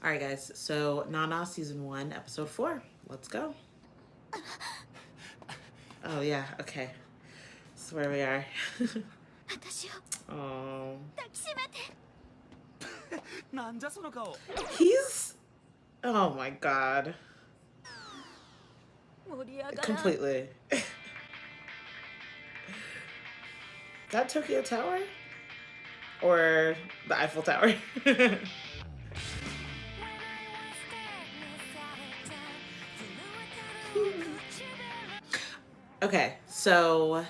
Alright, guys, so Nana Season 1, Episode 4. Let's go. Oh, yeah, okay. This is where we are. Oh. He's... Oh my god. Completely. Is that Tokyo Tower? Or the Eiffel Tower? Okay, so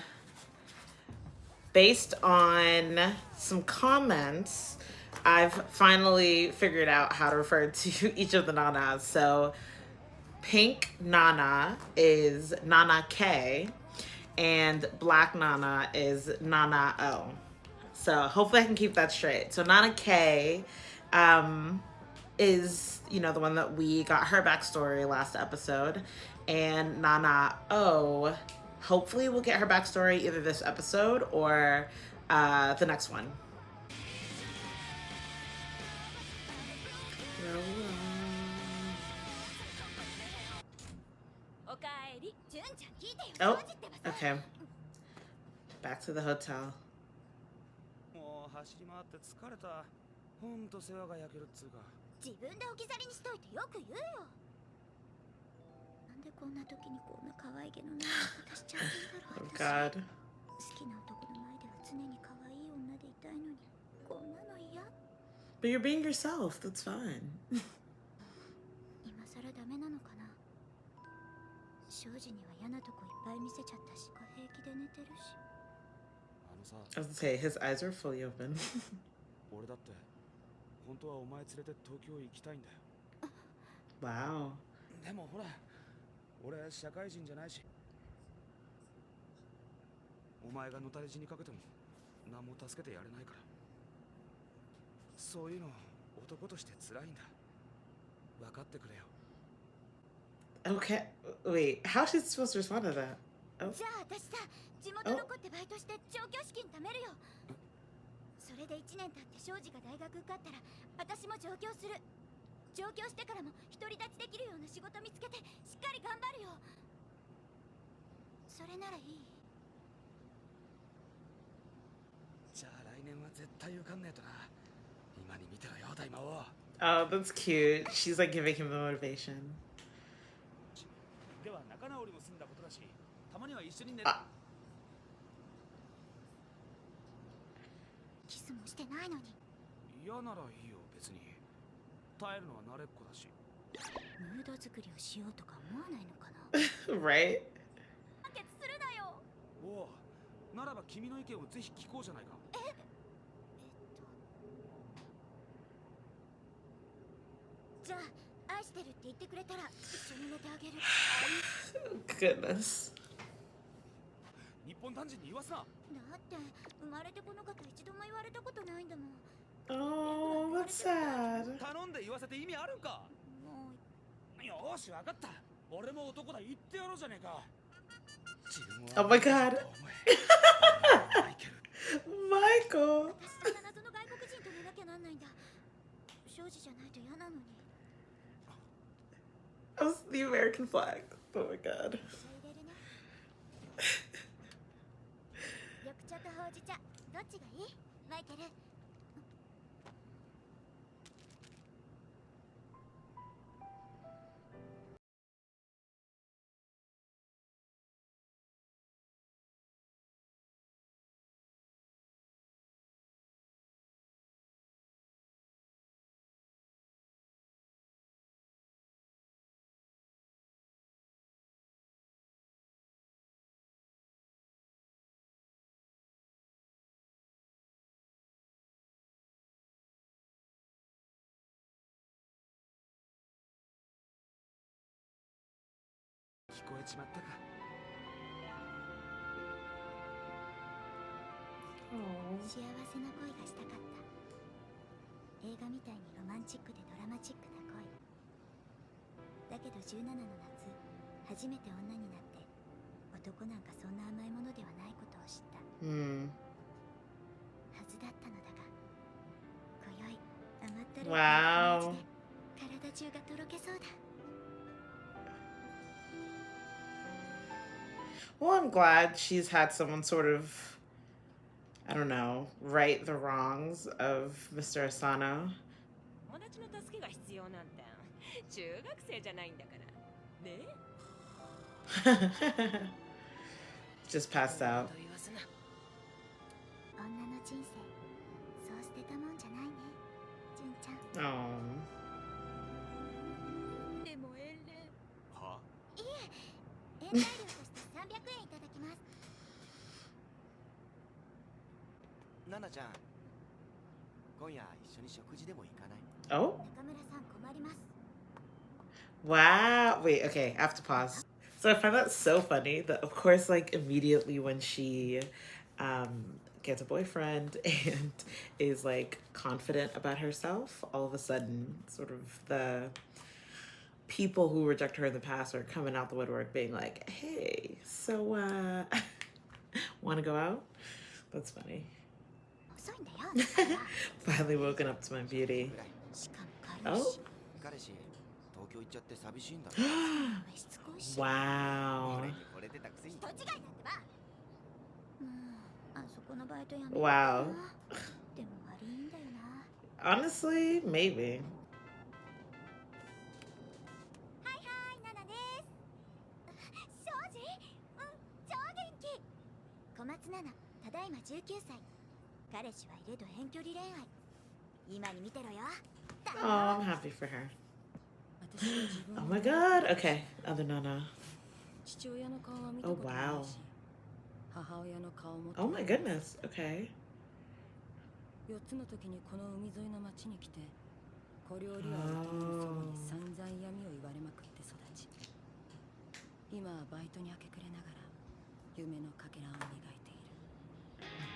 based on some comments, I've finally figured out how to refer to each of the Nanas. So pink Nana is Nana K, and black Nana is Nana O. So hopefully I can keep that straight. So Nana K is, you know, the one that we got her backstory last episode. And Nana O, hopefully we'll get her backstory either this episode or the next one. Oh, okay. Back to the hotel. Oh god. But you're being yourself, that's fine. I was gonna say, his eyes are fully open. Wow. Okay, wait, how is she supposed to respond to that? Oh. Oh, that's cute. She's like giving him the motivation. Right? Goodness. Oh, that's sad. Oh my god. Michael. That was the American flag. Oh my god. Wow. Well, I'm glad she's had someone sort of, I don't know, right the wrongs of Mr. Asano. Just passed out. Oh. Oh? Wow. Wait, okay, I have to pause. So I find that so funny that, of course, like immediately when she gets a boyfriend and is like confident about herself, all of a sudden, sort of the people who reject her in the past are coming out the woodwork being like, hey, so want to go out? That's funny. Finally woken up to my beauty. Oh. Wow. Wow. Honestly, maybe. Oh, I'm happy for her. Oh my god. Okay, other Nana. Oh wow. Oh my goodness. Okay. Oh.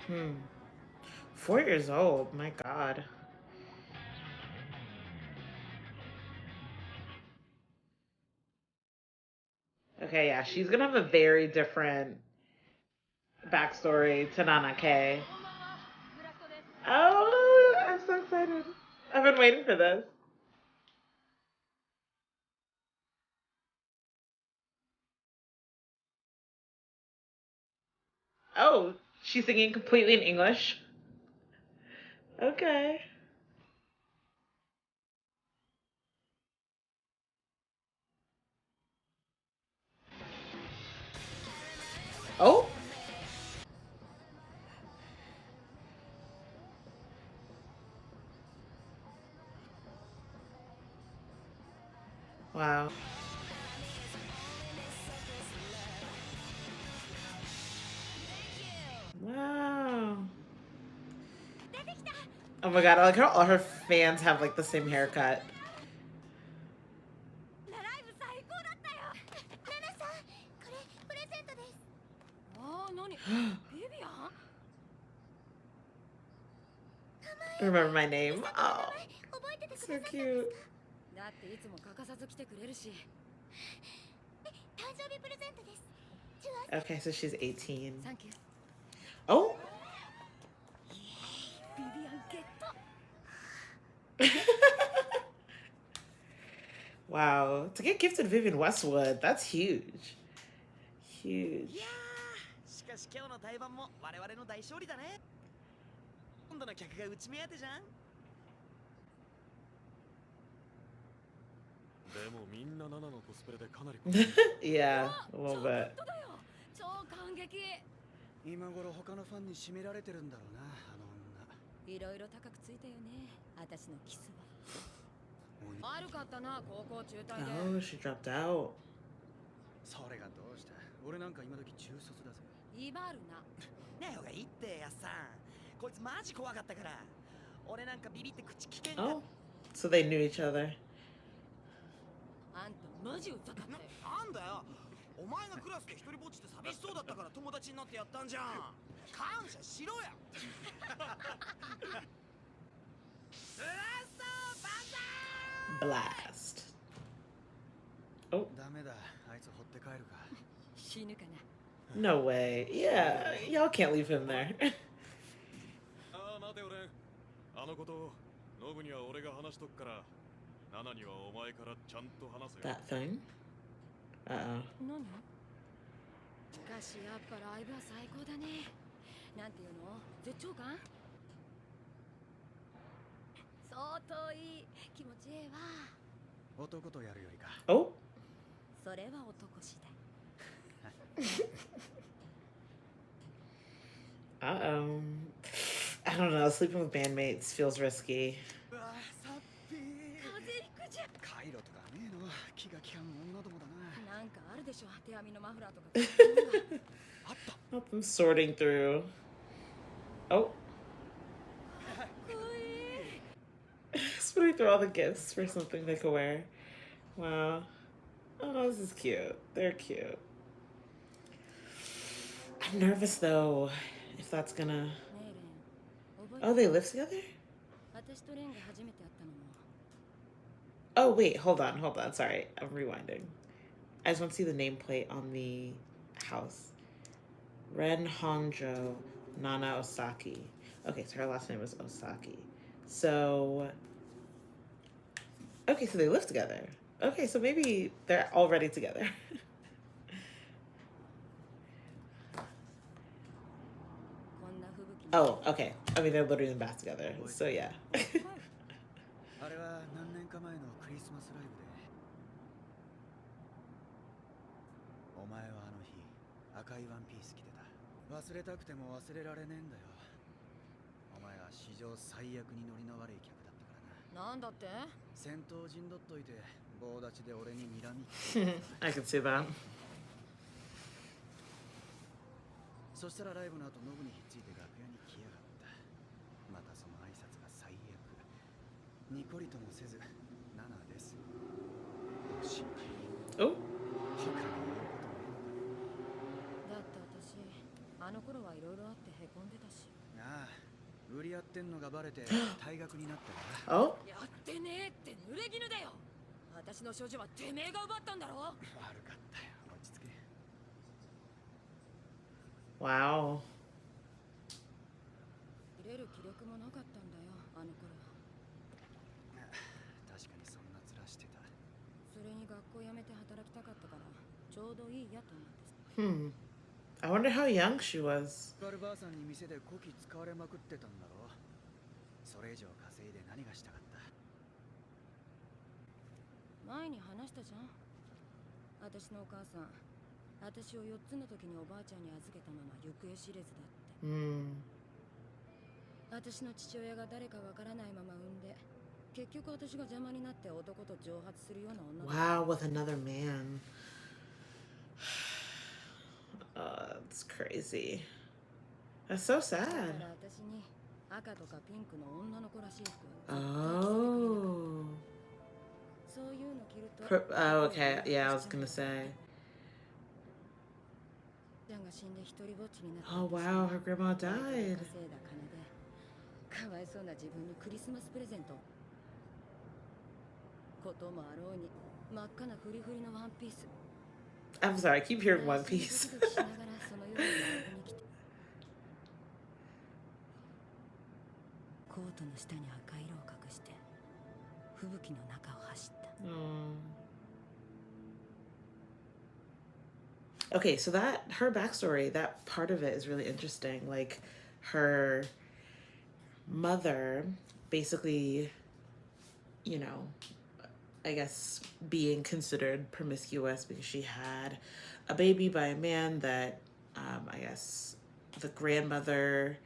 Hmm. 4 years old. My god. Okay, yeah, she's gonna have a very different backstory to Nana K. Oh, I'm so excited. I've been waiting for this. Oh, she's singing completely in English. Okay. Oh. Wow. Wow. Oh my god, I like how all her fans have like the same haircut. Remember my name? Oh, so cute. Okay, so she's 18. Oh. Wow. To get gifted Vivian Westwood, that's huge. Huge. Yeah, a little bit. Oh, she dropped out. Oh, so they knew each other. Blast. Oh. No way. Yeah, y'all can't leave him there. That thing? Uh-oh. 何しかしやっぱライブは最高だね。なんていうの絶頂感相当いい気持ちいいわ。男とやるよりか。Oh. それは男次第。Uh-oh. I don't know. Sleeping with bandmates feels risky. うわさっぴー。風邪ひくじゃん。カイロとかねえの気が利かん女どもだな。なんかあるでしょ手編みのマフラーとか。あった。 Help them sorting through. Oh. かっこいい。 Sorting through all the gifts for something they could wear. Wow. Oh, this is cute. They're cute. I'm nervous though, if that's gonna... ねえレン、覚えて Oh, they live together? 私とレンが初めて会ったのも。 Oh, wait, hold on. Sorry, I'm rewinding. I just want to see the nameplate on the house. Ren Honjo Nana Osaki. Okay, so her last name was Osaki. So... Okay, so they live together. Okay, so maybe they're already together. Oh, okay. I mean, they're literally in the bath together. So, yeah. あれは何年か前のクリスマスライブで。お前はあの日赤いワンピース着てた。忘れたくても忘れられねえんだよ。お前は史上最悪にノリの悪い客だったからな。なんだって戦闘陣取っといて棒立ちで俺に睨み I can see that. そしたらライブの後ノブにひっついて楽屋に来やがった。またその挨拶が最悪。ニコリともせずナナです。おしまい。 Oh. 他に言うことねえのか。だって私あの頃はいろいろあってへこんでたし。ああ、売り合ってんのがバレて退学になったな。 Oh. やってねえって濡れ衣だよ。私の少女はてめえが奪ったんだろ。悪かったよ。落ち着け。 Wow. 入れる気力もなかったんだよあの頃。確かにそんな面してた。それに学校辞めて働きたかったからちょうどいいやと思って。 I wonder how young she was. ガルばあさんに店でこき使われまくってたんだろ。それ以上稼いで何がしたかった。前に話したじゃん。私のお母さん私を4つの時におばあちゃんに預けたまま行方知れずだって。私の父親が誰かわからないまま産んで結局私が邪魔になって男と蒸発するような女だ。 Wow, with another man. It's crazy. That's so だ sad. から私に赤とかピンクの女の子らしい服を Oh. そういうの着ると Oh, okay. Yeah, I was gonna say. ちゃんが死んで一人ぼっちになった。 Oh, wow, her grandma died. 稼いだ金でかわいそうな自分にクリスマスプレゼント。こともあろうに真っ赤なフリフリのワンピース。 I'm sorry, I keep hearing One Piece. ドキドキしながらその夜にライブに来てコートの下に赤い色を隠して吹雪の中を走った。 Okay, so that her backstory, that part of it is really interesting. Like her mother basically, you know, I guess being considered promiscuous because she had a baby by a man that I guess the grandmother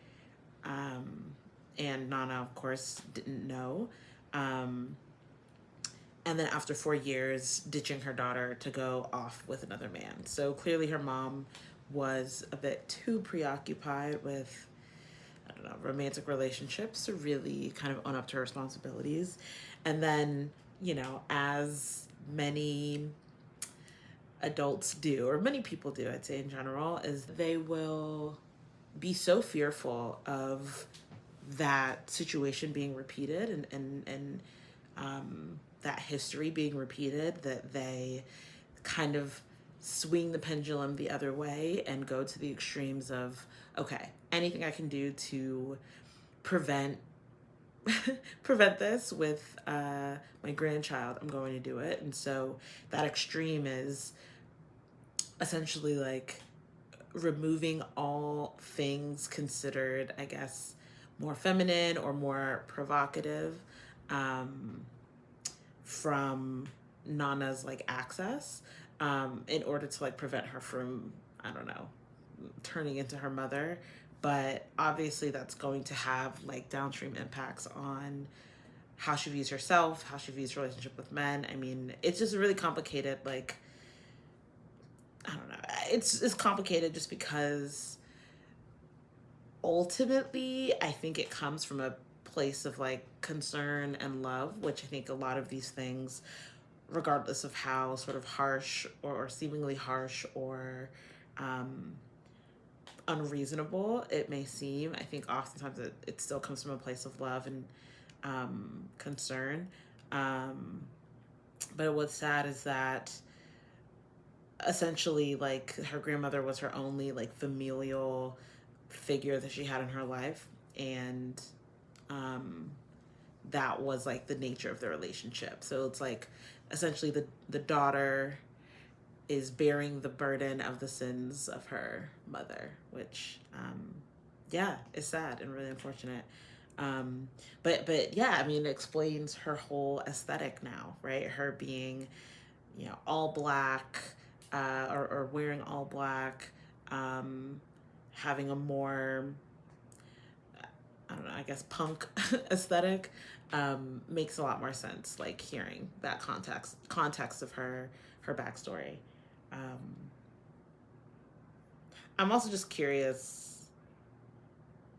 and Nana, of course, didn't know. And then after 4 years, ditching her daughter to go off with another man. So clearly her mom was a bit too preoccupied with, I don't know, romantic relationships to really kind of own up to her responsibilities. And then, you know, as many adults do, or many people do, I'd say in general, is they will be so fearful of that situation being repeated and that history being repeated that they kind of swing the pendulum the other way and go to the extremes of, okay, anything I can do to prevent prevent this with my grandchild, I'm going to do it. And so that extreme is essentially like removing all things considered, I guess, more feminine or more provocative from Nana's like access in order to like prevent her from, I don't know, turning into her mother. But obviously that's going to have like downstream impacts on how she views herself, how she views relationship with men. I mean, it's just really complicated. Like, I don't know. It's complicated just because ultimately I think it comes from a place of like concern and love, which I think a lot of these things, regardless of how sort of harsh or seemingly harsh or unreasonable it may seem, I think oftentimes it still comes from a place of love and concern. But what's sad is that essentially like her grandmother was her only like familial figure that she had in her life, and that was like the nature of the relationship. So it's like essentially the daughter is bearing the burden of the sins of her mother, which yeah, is sad and really unfortunate. But yeah, I mean, it explains her whole aesthetic now, right? Her being, you know, all black, or wearing all black, having a more, I don't know, I guess punk aesthetic, makes a lot more sense, like hearing that context of her backstory. I'm also just curious,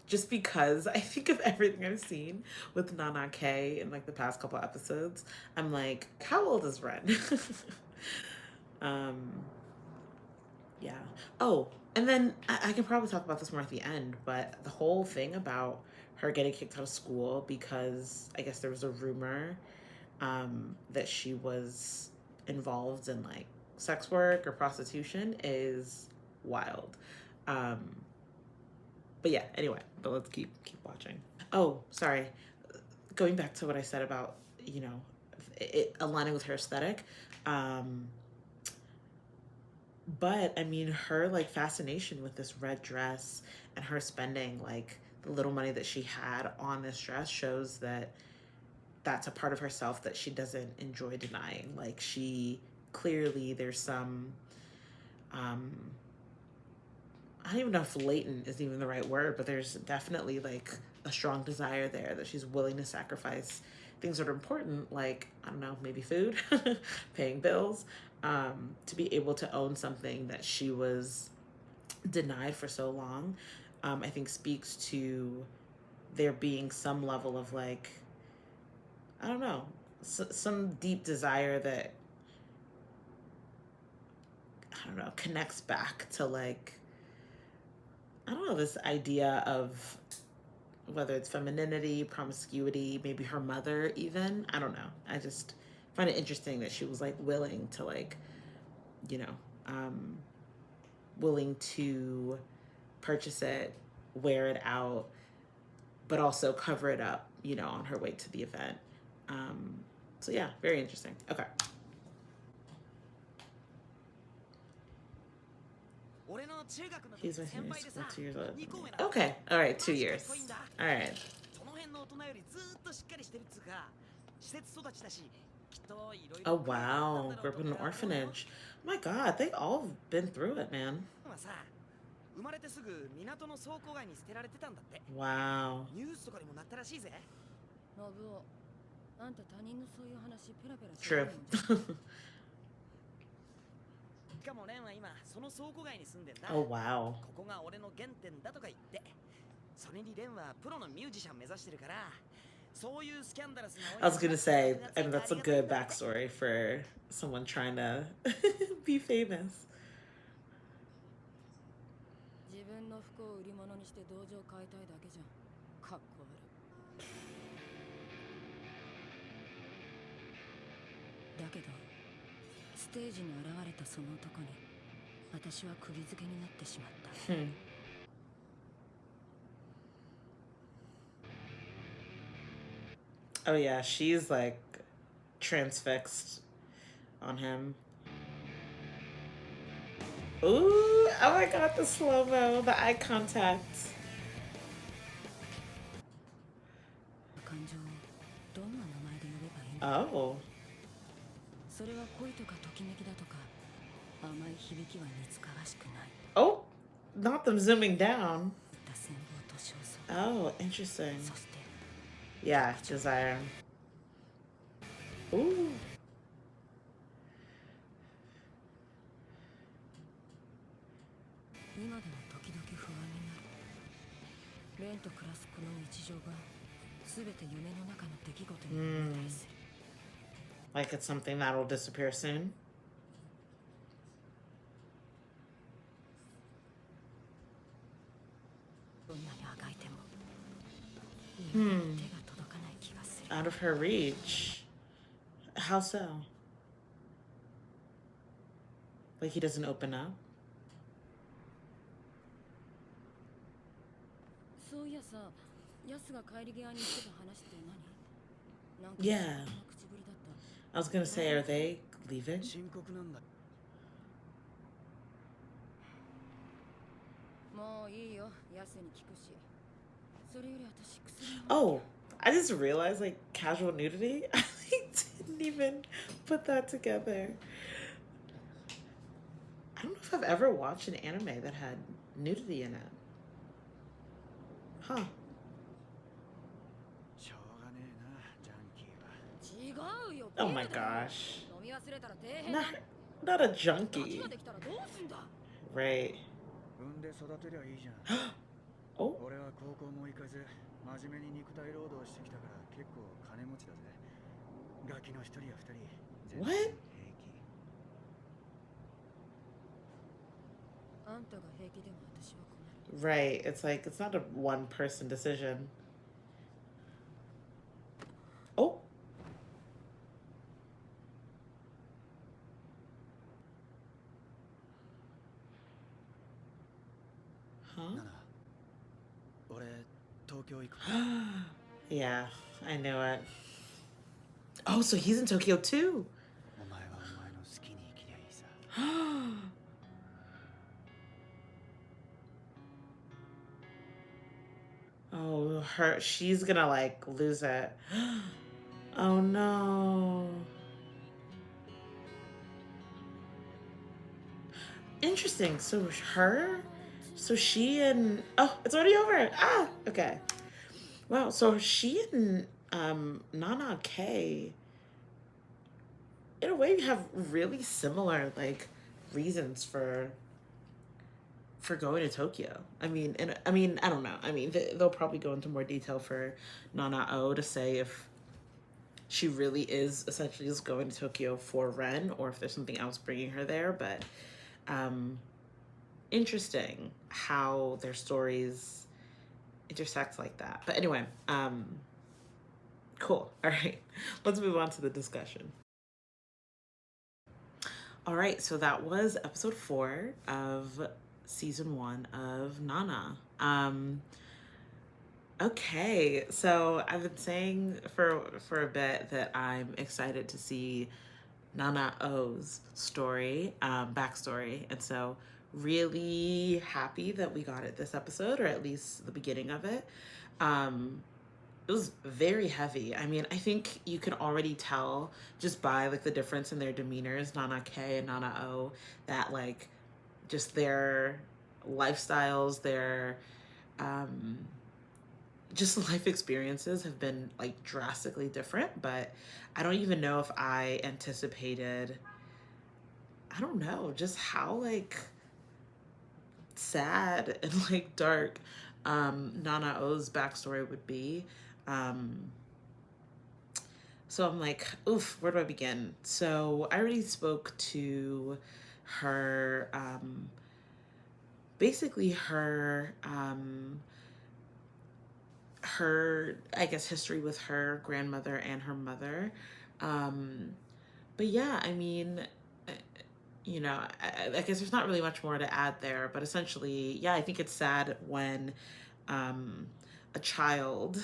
just because I think of everything I've seen with Nana K in like the past couple episodes, I'm like, how old is Ren? Yeah. Oh, and then I can probably talk about this more at the end, but the whole thing about her getting kicked out of school because I guess there was a rumor that she was involved in like sex work or prostitution is wild. But yeah, anyway, but let's keep watching. Oh, sorry. Going back to what I said about, you know, it aligning with her aesthetic. But I mean, her like fascination with this red dress and her spending like the little money that she had on this dress shows that that's a part of herself that she doesn't enjoy denying. Like she clearly, there's some, I don't even know if latent is even the right word, but there's definitely like a strong desire there that she's willing to sacrifice things that are important, like, I don't know, maybe food, paying bills, to be able to own something that she was denied for so long. I think speaks to there being some level of like, I don't know, some deep desire that, I don't know, connects back to like, I don't know, this idea of whether it's femininity, promiscuity, maybe her mother even. I don't know. I just find it interesting that she was like willing to like, you know, willing to purchase it, wear it out, but also cover it up, you know, on her way to the event. So yeah, very interesting. Okay. He's with me. He's 2 years old. Okay. All right. 2 years. All right. Oh wow. Grew up in an orphanage. My God, they all been through it, man. Wow. True. Oh wow. I was gonna say, I mean, that's a good backstory for someone trying to be famous. Oh yeah, she's like transfixed on him. Ooh, oh my god, the slow-mo, the eye contact. 感情をどんな名前で呼べばいいんだ。 Oh. それは恋とかときめきだとか甘い響きは似つかわしくない。 Oh, not them zooming down. 打線棒と焦燥。 Oh, interesting. そして Yeah, desire. Ooh. 今でも時々不安になる。レンと暮らすこの日常が全て夢の中の出来事に思いたりする。 Like it's something that'll disappear soon. どんなにあがいても人間の手が届かない気がする。 Out of her reach. How so? Like he doesn't open up? そういやさ、ヤスが帰り際に言ってた話って何？なんか Yeah. そんな口ぶりだった。 I was gonna say, are they leaving? 深刻なんだ。もういいよ、ヤスに聞くし。それより私薬を。 Oh, I just realized like casual nudity. I didn't even put that together. I don't know if I've ever watched an anime that had nudity in it. Huh. しょうがねえな、ジャンキーは。違うよ。 Oh my ビールだよ。 gosh. 飲み忘れたら底辺だ。 Not a ガキ junkie. ができたらどうすんだ。 Right. 産んで育てりゃいいじゃん。 Oh. 俺は高校も行かず、真面目に肉体労働してきたから結構金持ちだぜ。ガキの一人や二人、全然 What? 平気。あんたが平気でも私は困る。 Right. It's like it's not a one person decision. Oh. Huh? ナナ、俺東京行く。 Yeah, I knew it. Oh, so he's in Tokyo too. お前はお前の好きに生きりゃいいさ。 Oh, she's gonna like lose it. Oh no. Interesting. So she and oh, it's already over. Ah, okay. Wow. So she and Nana K, in a way, have really similar like reasons for going to Tokyo. I mean, I don't know. I mean, they'll probably go into more detail for Nana O to say if she really is essentially just going to Tokyo for Ren or if there's something else bringing her there. But interesting how their stories intersect like that. But anyway, cool. All right, let's move on to the discussion. All right, so that was episode 4 of season 1 of Nana. Okay, so I've been saying for a bit that I'm excited to see Nana O's story, backstory, and so really happy that we got it this episode, or at least the beginning of it. It was very heavy. I mean, I think you can already tell just by like the difference in their demeanors, Nana K and Nana O, that like just their lifestyles, their just life experiences have been like drastically different. But I don't even know if I anticipated, I don't know, just how like sad and like dark Nana O's backstory would be. So I'm like, oof, where do I begin? So I already spoke to her, basically her, I guess, history with her grandmother and her mother. But yeah, I mean, you know, I guess there's not really much more to add there, but essentially, yeah, I think it's sad when a child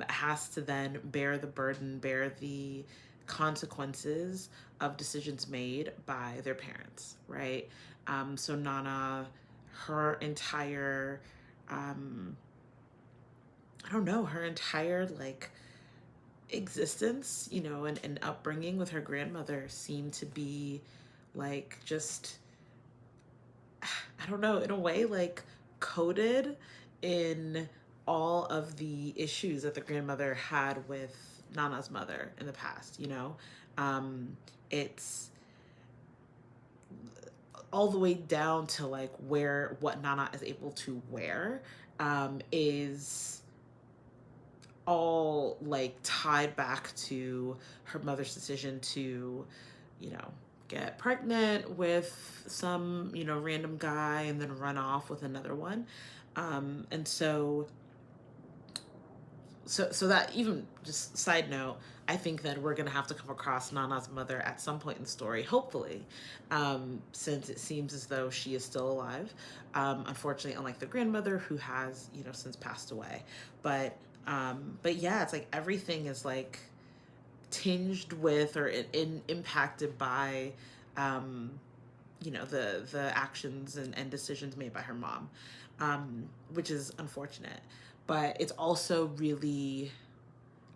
has to then bear the burden, bear the consequences of decisions made by their parents, right? So Nana, her entire, I don't know, her entire like existence, you know, and upbringing with her grandmother seemed to be like just, I don't know, in a way like coded in all of the issues that the grandmother had with Nana's mother in the past, you know? It's all the way down to like what Nana is able to wear is all like tied back to her mother's decision to, you know, get pregnant with some, you know, random guy and then run off with another one. And so that, even just side note, I think that we're gonna have to come across Nana's mother at some point in the story, hopefully, since it seems as though she is still alive. Unfortunately, unlike the grandmother who has, you know, since passed away. But yeah, it's like everything is like tinged with or impacted by, you know, the actions and decisions made by her mom, which is unfortunate. But it's also really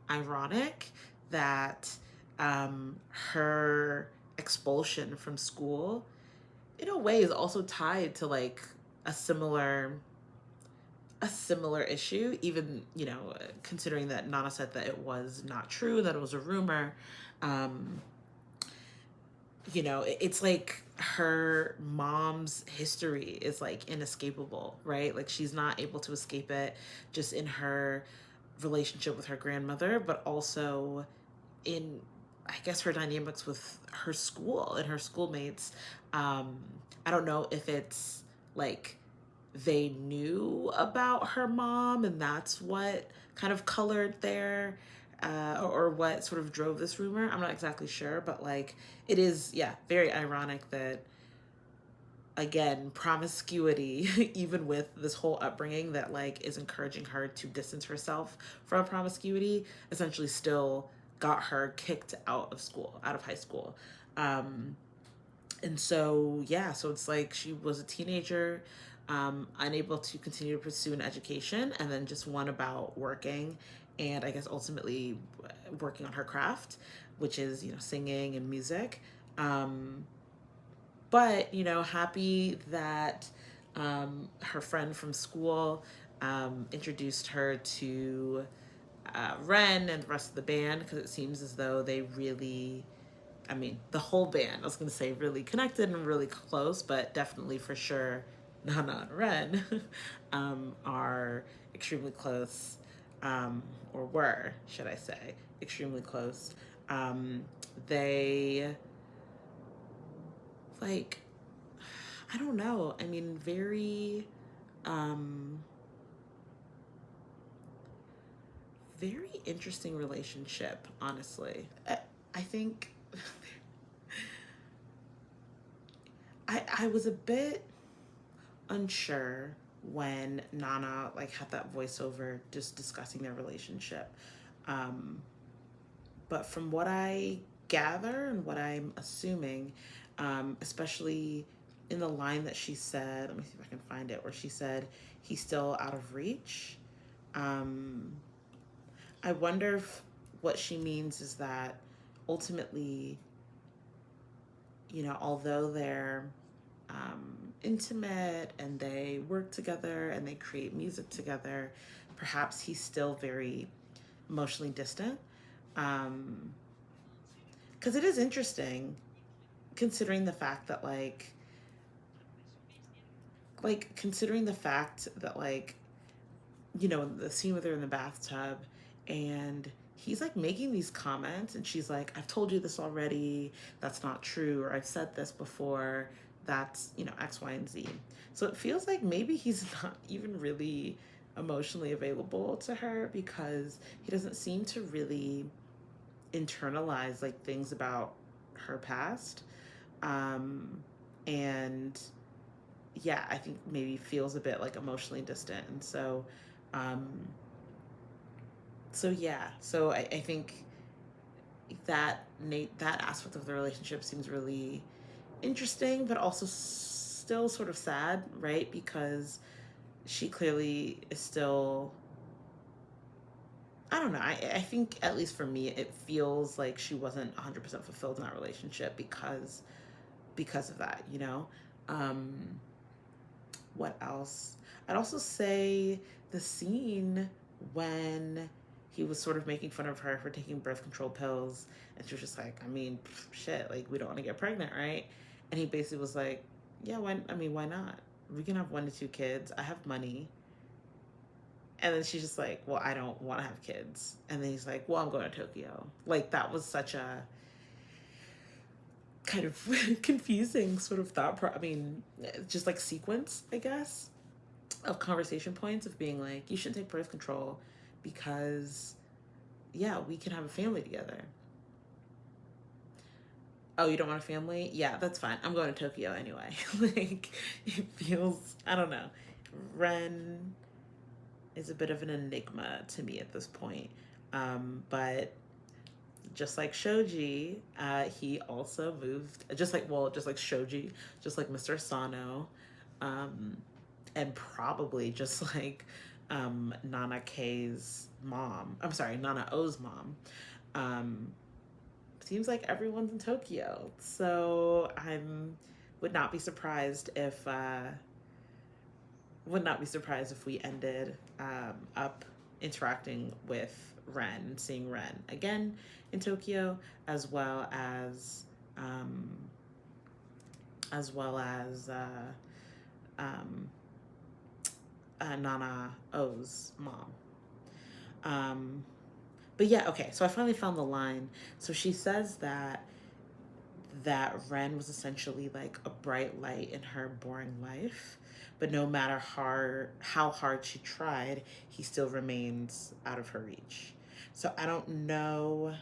ironic that her expulsion from school, in a way, is also tied to like a similar issue, even, you know, considering that Nana said that it was not true, that it was a rumor. You know, it's like her mom's history is like inescapable, right? Like she's not able to escape it, just in her relationship with her grandmother, but also in, I guess, her dynamics with her school and her schoolmates. I don't know if it's like they knew about her mom and that's what kind of colored their or what sort of drove this rumor. I'm not exactly sure, but like it is, yeah, very ironic that, again, promiscuity, even with this whole upbringing that like is encouraging her to distance herself from promiscuity, essentially still got her kicked out of school, out of high school. And so, yeah, so it's like she was a teenager, unable to continue to pursue an education, and then just one about working and I guess ultimately working on her craft, which is, you know, singing and music. But, you know, happy that her friend from school introduced her to Ren and the rest of the band, because it seems as though they really, I mean, the whole band, I was going to say really connected and really close, but definitely for sure, Nana and Ren are extremely close, or were, should I say, extremely close. They, like, I don't know, I mean, um, very interesting relationship, honestly. I think I was a bit unsure when Nana like had that voiceover just discussing their relationship. But from what I gather and what I'm assuming, especially in the line that she said, let me see if I can find it, where she said, he's still out of reach. Um, I wonder if what she means is that ultimately, you know, although they're intimate and they work together and they create music together, perhaps he's still very emotionally distant. Because it is interesting considering the fact that considering the fact that like, you know, the scene with her in the bathtub and he's like making these comments and she's like, I've told you this already, that's not true, or I've said this before, that's, you know, X, Y, and Z. So it feels like maybe he's not even really emotionally available to her because he doesn't seem to really internalize like things about her past. And yeah, I think maybe feels a bit like emotionally distant. And so So yeah, so I think that that aspect of the relationship seems really interesting, but also still sort of sad, right? Because she clearly is still, I don't know. I think, at least for me, it feels like she wasn't 100% fulfilled in that relationship because of that, you know? Um, what else? I'd also say the scene when he was sort of making fun of her for taking birth control pills, and she was just like, I mean, shit, like, we don't want to get pregnant, right? And he basically was like, yeah, why not? We can have 1 to 2 kids. I have money. And then she's just like, well, I don't want to have kids. And then he's like, well, I'm going to Tokyo. Like, that was such a kind of confusing sort of I mean, just like sequence, I guess, of conversation points of being like, you shouldn't take birth control because, yeah, we can have a family together. Oh, you don't want a family? Yeah, that's fine. I'm going to Tokyo anyway. Like, it feels, I don't know. Ren is a bit of an enigma to me at this point. But just like Shoji, he also moved, just like Shoji, just like Mr. Sano, and probably just like Nana K's mom. I'm sorry, Nana O's mom. Seems like everyone's in Tokyo. So would not be surprised if we ended up interacting with Ren, seeing Ren again in Tokyo, as well as Nana O's mom. But yeah, okay, so I finally found the line. So she says that Ren was essentially like a bright light in her boring life, but no matter how hard she tried, he still remains out of her reach. So I don't know,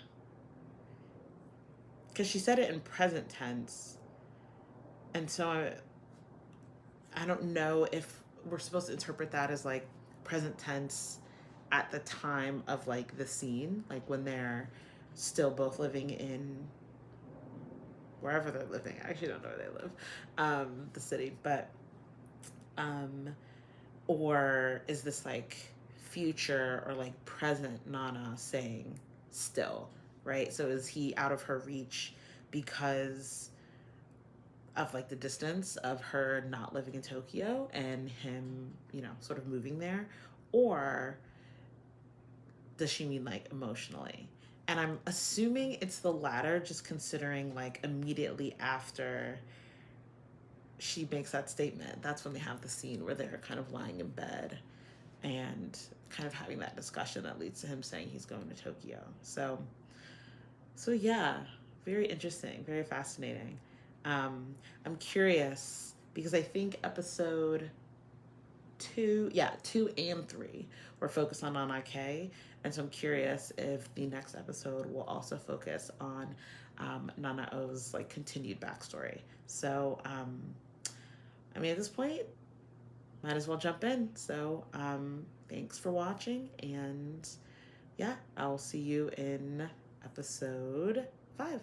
because she said it in present tense, and so I don't know if we're supposed to interpret that as like present tense at the time of like the scene, like when they're still both living in wherever they're living. I actually don't know where they live, the city, but or is this like future or like present Nana saying still, right? So is he out of her reach because of like the distance of her not living in Tokyo and him, you know, sort of moving there? Or does she mean like emotionally? And I'm assuming it's the latter, just considering like immediately after she makes that statement, that's when they have the scene where they're kind of lying in bed and kind of having that discussion that leads to him saying he's going to Tokyo. So yeah, very interesting, very fascinating. I'm curious because I think episode 2 and 3 were focused on Nana K, and so I'm curious if the next episode will also focus on Nana O's like continued backstory. So I mean, at this point, might as well jump in. So thanks for watching, and yeah, I'll see you in episode 5.